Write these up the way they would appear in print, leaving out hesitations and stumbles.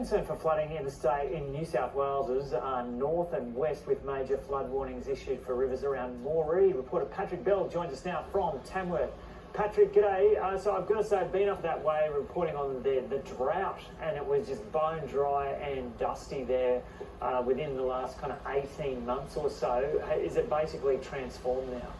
Concern for flooding in the state in New South Wales north and west, with major flood warnings issued for rivers around Moree. Reporter Patrick Bell joins us now from Tamworth. Patrick, g'day. So I've got to say, I've been up that way reporting on the drought, and it was just bone dry and dusty there within the last kind of 18 months or so. Is it basically transformed now?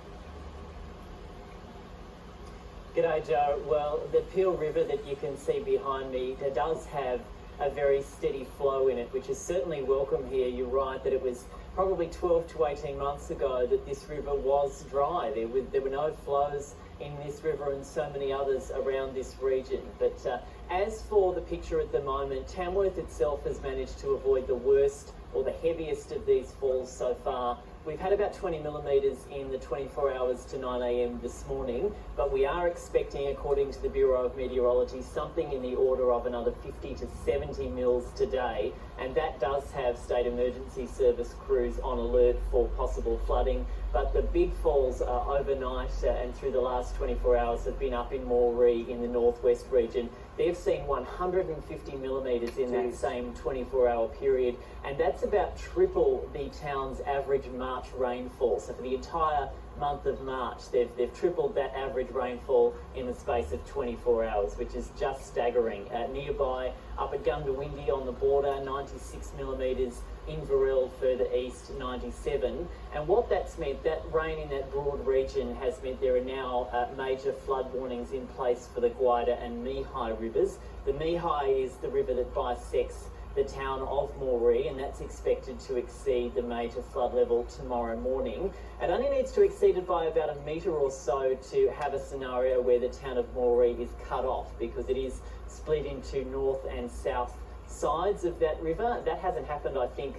G'day, Joe. Well, the Peel River that you can see behind me, it does have a very steady flow in it, which is certainly welcome here. You're right that it was probably 12 to 18 months ago that this river was dry. There were no flows in this river and so many others around this region. But as for the picture at the moment, Tamworth itself has managed to avoid the worst or the heaviest of these falls so far. We've had about 20 millimetres in the 24 hours to 9 a.m. this morning, but we are expecting, according to the Bureau of Meteorology, something in the order of another 50 to 70 mils today, and that does have State Emergency Service crews on alert for possible flooding. But the big falls overnight and through the last 24 hours have been up in Moree in the northwest region. They've seen 150 millimetres in that same 24-hour period, and that's about triple the town's average March rainfall. So for the entire month of March, they've tripled that average rainfall in the space of 24 hours, which is just staggering. Nearby, up at Gundawindi on the border, 96 millimetres. Inverell further east, 97. And what that's meant, that rain in that broad region has meant there are now major flood warnings in place for the Gwydir and Meehai rivers. The Meehai is the river that bisects the town of Moree, and that's expected to exceed the major flood level tomorrow morning. It only needs to exceed it by about a metre or so to have a scenario where the town of Moree is cut off, because it is split into north and south sides of that river. That hasn't happened, I think,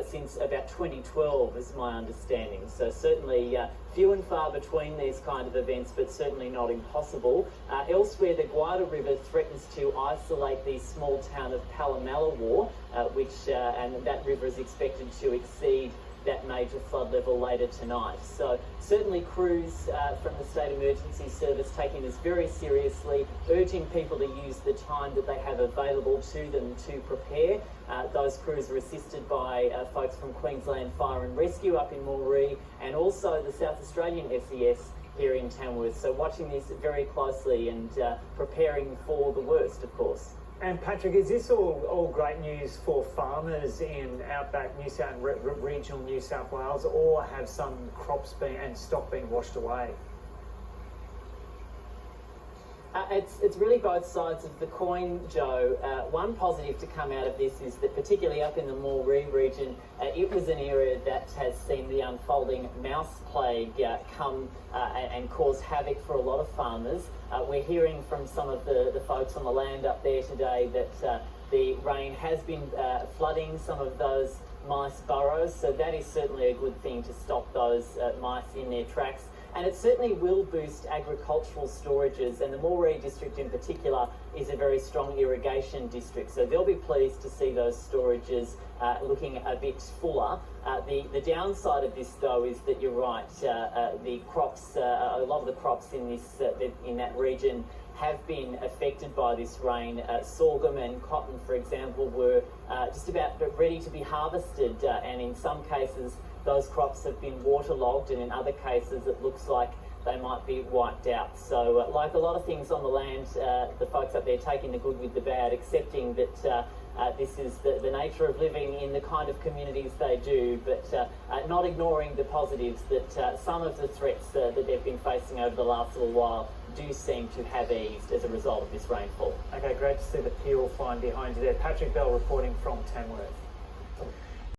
since about 2012 is my understanding. So certainly few and far between these kind of events, but certainly not impossible. Elsewhere, the Gwydir River threatens to isolate the small town of Palamalawa, and that river is expected to exceed that major flood level later tonight. So certainly crews from the State Emergency Service taking this very seriously, urging people to use the time that they have available to them to prepare. Those crews are assisted by folks from Queensland Fire and Rescue up in Moree, and also the South Australian SES here in Tamworth. So watching this very closely and preparing for the worst, of course. And Patrick, is this all great news for farmers in outback New South regional New South Wales, or have some crops and stock being washed away? It's really both sides of the coin, Joe. One positive to come out of this is that, particularly up in the Moree region, it was an area that has seen the unfolding mouse plague come and cause havoc for a lot of farmers. We're hearing from some of the folks on the land up there today that the rain has been flooding some of those mice burrows, so that is certainly a good thing to stop those mice in their tracks. And it certainly will boost agricultural storages, and the Moree district in particular is a very strong irrigation district, so they'll be pleased to see those storages looking a bit fuller. The downside of this, though, is that you're right, the crops, a lot of the crops in that region have been affected by this rain. Sorghum and cotton, for example, were just about ready to be harvested, and in some cases those crops have been waterlogged, and in other cases it looks like they might be wiped out. So like a lot of things on the land, the folks up there taking the good with the bad, accepting that this is the nature of living in the kind of communities they do, but not ignoring the positives that some of the threats that they've been facing over the last little while do seem to have eased as a result of this rainfall. Okay, great to see the Peel flying behind you there. Patrick Bell reporting from Tamworth.